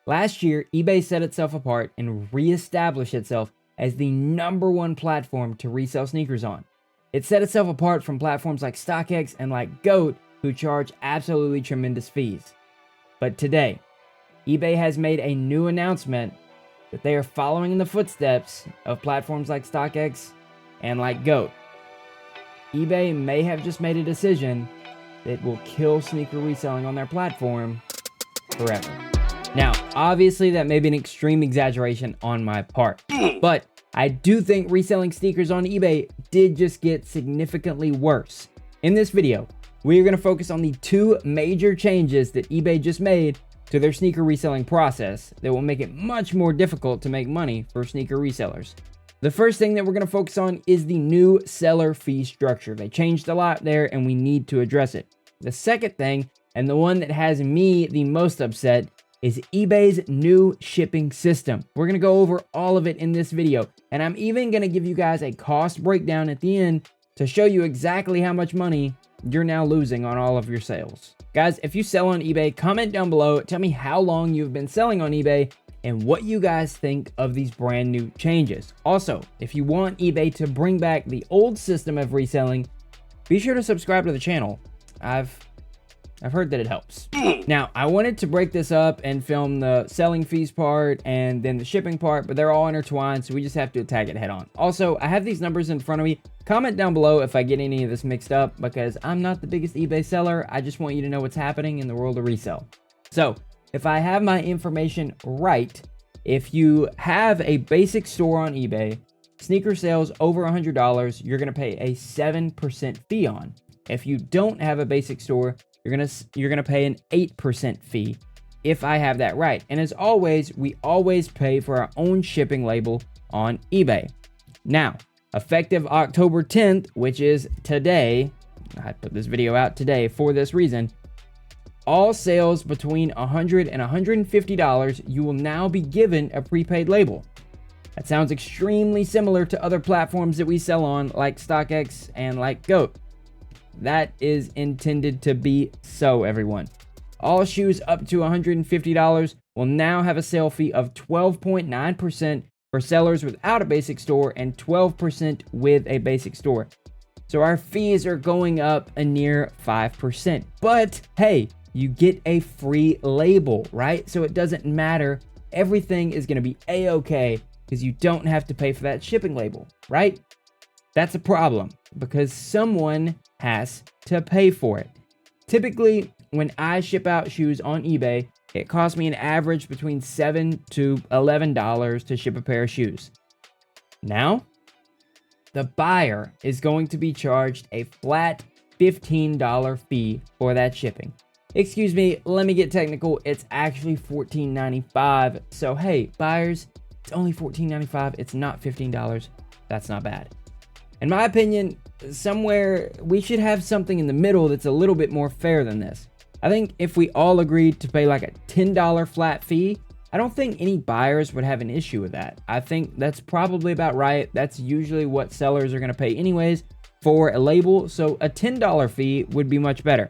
Last year, eBay set itself apart and reestablished itself as the #1 platform to resell sneakers on. It set itself apart from platforms like StockX and like GOAT, who charge absolutely tremendous fees. But today, eBay has made a new announcement that they are following in the footsteps of platforms like StockX and like GOAT. eBay may have just made a decision that will kill sneaker reselling on their platform forever. Now, obviously that may be an extreme exaggeration on my part, but I do think reselling sneakers on eBay did just get significantly worse. In this video, we are going to focus on the 2 major changes that eBay just made to their sneaker reselling process that will make it much more difficult to make money for sneaker resellers. The first thing that we're going to focus on is the new seller fee structure. They changed a lot there and we need to address it. The second thing, and the one that has me the most upset, is eBay's new shipping system. We're going to go over all of it in this video, and I'm even going to give you guys a cost breakdown at the end to show you exactly how much money you're now losing on all of your sales. Guys, if you sell on eBay, comment down below, tell me how long you've been selling on eBay and what you guys think of these brand new changes. Also, if you want eBay to bring back the old system of reselling, be sure to subscribe to the channel. I've heard that it helps. Now, I wanted to break this up and film the selling fees part and then the shipping part, but they're all intertwined, so we just have to attack it head on. Also, I have these numbers in front of me. Comment down below if I get any of this mixed up, because I'm not the biggest eBay seller. I just want you to know what's happening in the world of resale. So, if I have my information right, if you have a basic store on eBay, sneaker sales over $100, you're gonna pay a 7% fee on. If you don't have a basic store, you're gonna pay an 8% fee, if I have that right. And as always, we always pay for our own shipping label on eBay. Now, effective October 10th, which is today, I put this video out today for this reason, all sales between $100 and $150, you will now be given a prepaid label. That sounds extremely similar to other platforms that we sell on, like StockX and like GOAT. That is intended to be so, everyone. All shoes up to $150 will now have a sale fee of 12.9% for sellers without a basic store and 12% with a basic store. So our fees are going up a near 5%. But hey, you get a free label, right? So it doesn't matter. Everything is going to be a-okay because you don't have to pay for that shipping label, right? That's a problem because someone has to pay for it. Typically, when I ship out shoes on eBay, it costs me an average between $7 to $11 to ship a pair of shoes. Now, the buyer is going to be charged a flat $15 fee for that shipping. Excuse me, let me get technical. It's actually $14.95. So hey, buyers, it's only $14.95. It's not $15. That's not bad. In my opinion, somewhere we should have something in the middle that's a little bit more fair than this. I think if we all agreed to pay like a $10 flat fee, I don't think any buyers would have an issue with that. I think that's probably about right. That's usually what sellers are going to pay anyways for a label. So a $10 fee would be much better.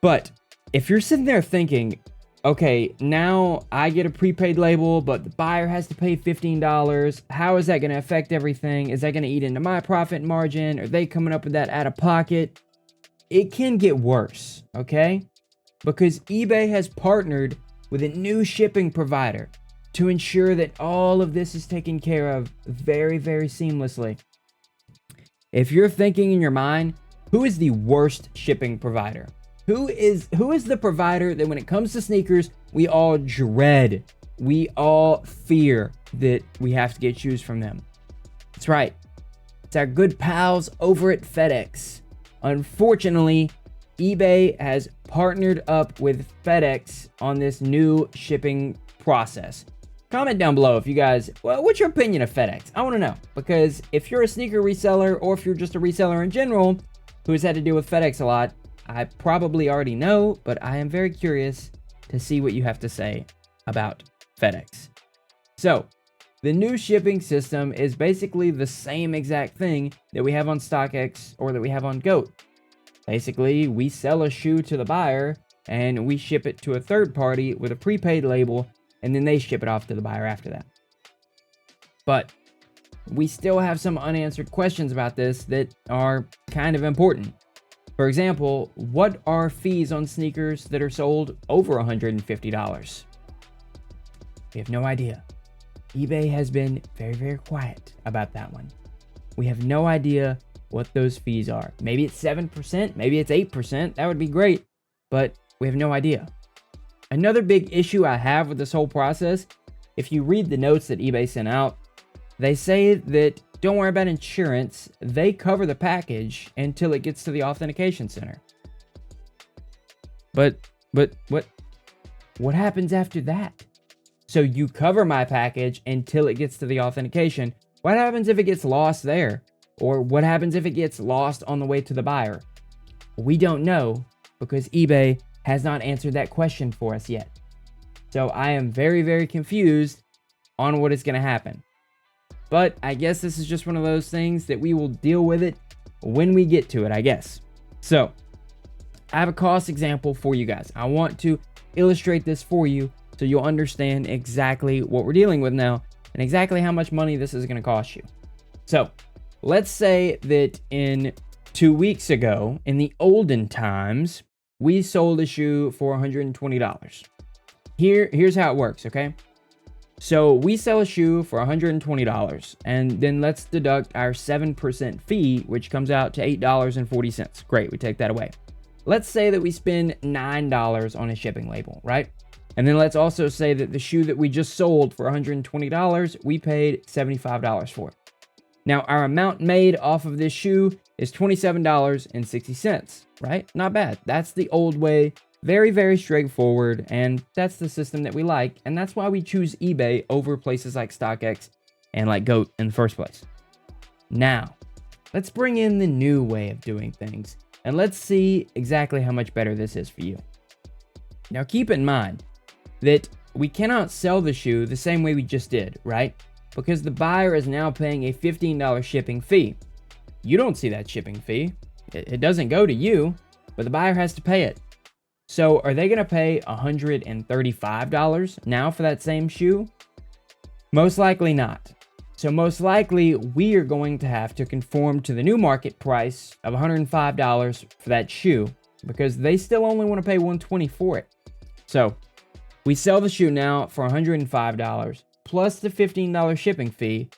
But if you're sitting there thinking, okay, now I get a prepaid label, but the buyer has to pay $15. How is that going to affect everything? Is that going to eat into my profit margin? Are they coming up with that out of pocket? It can get worse, okay? Because eBay has partnered with a new shipping provider to ensure that all of this is taken care of very, very seamlessly. If you're thinking in your mind, who is the worst shipping provider? Who is the provider that when it comes to sneakers, we all dread, we all fear that we have to get shoes from them? That's right. It's our good pals over at FedEx. Unfortunately, eBay has partnered up with FedEx on this new shipping process. Comment down below if you guys, well, what's your opinion of FedEx? I want to know, because if you're a sneaker reseller or if you're just a reseller in general who has had to deal with FedEx a lot, I probably already know, but I am very curious to see what you have to say about FedEx. So, the new shipping system is basically the same exact thing that we have on StockX or that we have on GOAT. Basically, we sell a shoe to the buyer, and we ship it to a third party with a prepaid label, and then they ship it off to the buyer after that. But we still have some unanswered questions about this that are kind of important. For example, what are fees on sneakers that are sold over $150? We have no idea. eBay has been very, very quiet about that one. We have no idea what those fees are. Maybe it's 7%, maybe it's 8%. That would be great, but we have no idea. Another big issue I have with this whole process, if you read the notes that eBay sent out, they say that don't worry about insurance. They cover the package until it gets to the authentication center. But what happens after that? So you cover my package until it gets to the authentication. What happens if it gets lost there? Or what happens if it gets lost on the way to the buyer? We don't know because eBay has not answered that question for us yet. So I am very, very confused on what is going to happen. But I guess this is just one of those things that we will deal with it when we get to it, I guess. So I have a cost example for you guys. I want to illustrate this for you so you'll understand exactly what we're dealing with now and exactly how much money this is going to cost you. So let's say that in 2 weeks ago, in the olden times, we sold a shoe for $120. Here's how it works, okay? So we sell a shoe for $120, and then let's deduct our 7% fee, which comes out to $8.40. Great, we take that away. Let's say that we spend $9 on a shipping label, right? And then let's also say that the shoe that we just sold for $120, we paid $75 for it. Now, our amount made off of this shoe is $27.60, right? Not bad. That's the old way. Very, very straightforward, and that's the system that we like, and that's why we choose eBay over places like StockX and like GOAT in the first place. Now, let's bring in the new way of doing things, and let's see exactly how much better this is for you. Now, keep in mind that we cannot sell the shoe the same way we just did, right? Because the buyer is now paying a $15 shipping fee. You don't see that shipping fee. It doesn't go to you, but the buyer has to pay it. So are they going to pay $135 now for that same shoe? Most likely not. So most likely we are going to have to conform to the new market price of $105 for that shoe because they still only want to pay $120 for it. So we sell the shoe now for $105 plus the $15 shipping fee.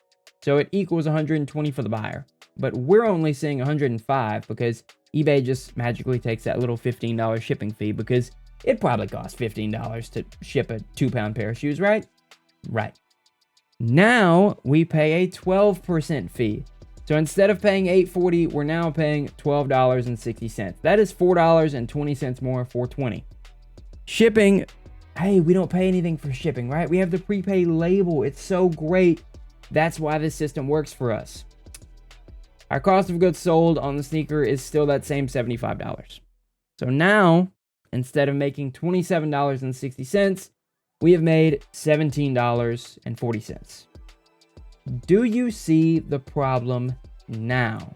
So it equals $120 for the buyer. But we're only seeing $105 because eBay just magically takes that little $15 shipping fee because it probably costs $15 to ship a 2-pound pair of shoes, right? Right. Now we pay a 12% fee. So instead of paying $8.40, we're now paying $12.60. That is $4.20 more, $4.20. Shipping, hey, we don't pay anything for shipping, right? We have the prepaid label. It's so great. That's why this system works for us. Our cost of goods sold on the sneaker is still that same $75. So now, instead of making $27.60, we have made $17.40. Do you see the problem now?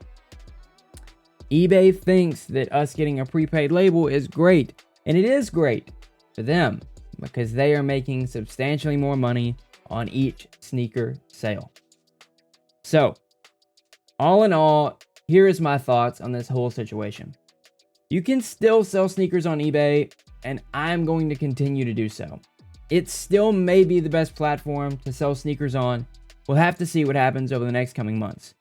eBay thinks that us getting a prepaid label is great, and it is great for them because they are making substantially more money on each sneaker sale. So, all in all, here is my thoughts on this whole situation. You can still sell sneakers on eBay, and I'm going to continue to do so. It still may be the best platform to sell sneakers on. We'll have to see what happens over the next coming months.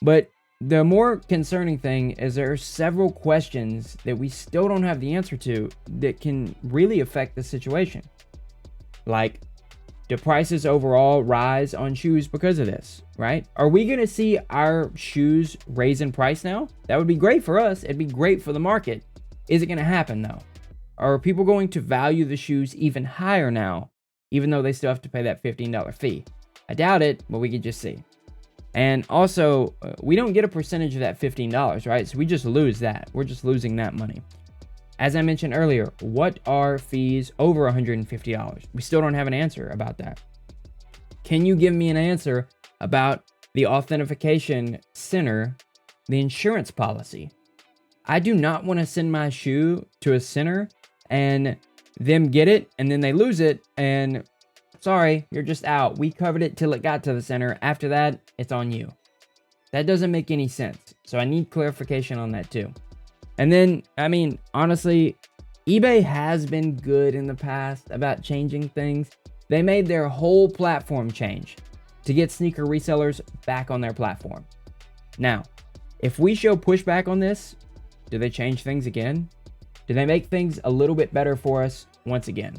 But the more concerning thing is there are several questions that we still don't have the answer to that can really affect the situation. Like, do prices overall rise on shoes because of this, right? Are we going to see our shoes raise in price now? That would be great for us. It'd be great for the market. Is it going to happen though? Are people going to value the shoes even higher now, even though they still have to pay that $15 fee? I doubt it, but we could just see. And also, we don't get a percentage of that $15, right? So we just lose that. We're just losing that money. As I mentioned earlier, what are fees over $150? We still don't have an answer about that. Can you give me an answer about the authentication center, the insurance policy? I do not want to send my shoe to a center and them get it and then they lose it, and sorry, you're just out. We covered it till it got to the center. After that, it's on you. That doesn't make any sense. So I need clarification on that too. And then, I mean, honestly, eBay has been good in the past about changing things. They made their whole platform change to get sneaker resellers back on their platform. Now, if we show pushback on this, do they change things again? Do they make things a little bit better for us once again?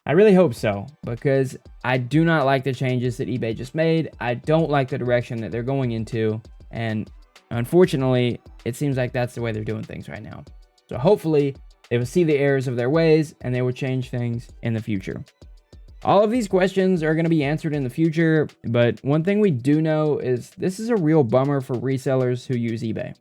I really hope so, because I do not like the changes that eBay just made. I don't like the direction that they're going into, and unfortunately, it seems like that's the way they're doing things right now. So hopefully, they will see the errors of their ways, and they will change things in the future. All of these questions are going to be answered in the future, but one thing we do know is this is a real bummer for resellers who use eBay.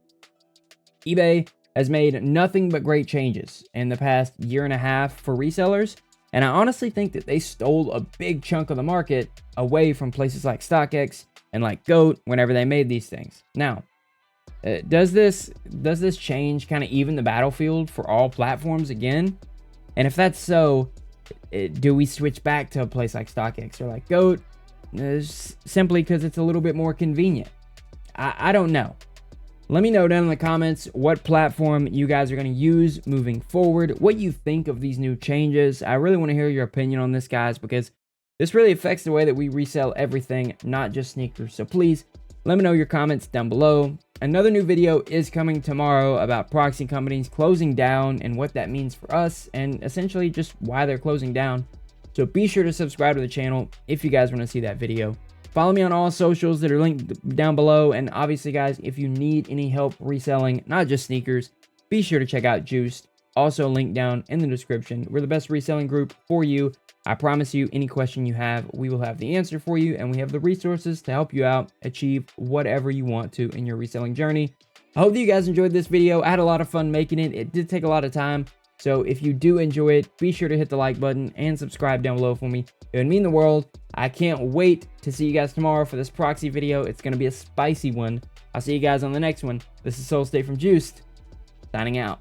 eBay has made nothing but great changes in the past year and a half for resellers, and I honestly think that they stole a big chunk of the market away from places like StockX and like GOAT whenever they made these things. Now, does this change kind of even the battlefield for all platforms again? And if that's so, do we switch back to a place like StockX or like GOAT simply because it's a little bit more convenient? I don't know. Let me know down in the comments what platform you guys are going to use moving forward, what you think of these new changes. I really want to hear your opinion on this, guys, because this really affects the way that we resell everything, not just sneakers. So please let me know your comments down below. Another new video is coming tomorrow about proxy companies closing down and what that means for us, and essentially just why they're closing down. So be sure to subscribe to the channel if you guys want to see that video. Follow me on all socials that are linked down below. And obviously, guys, if you need any help reselling, not just sneakers, be sure to check out Juiced. Also linked down in the description. We're the best reselling group for you. I promise you, any question you have, we will have the answer for you, and we have the resources to help you out achieve whatever you want to in your reselling journey. I hope that you guys enjoyed this video. I had a lot of fun making it. It did take a lot of time. So if you do enjoy it, be sure to hit the like button and subscribe down below for me. It would mean the world. I can't wait to see you guys tomorrow for this proxy video. It's going to be a spicy one. I'll see you guys on the next one. This is Soul State from Juiced, signing out.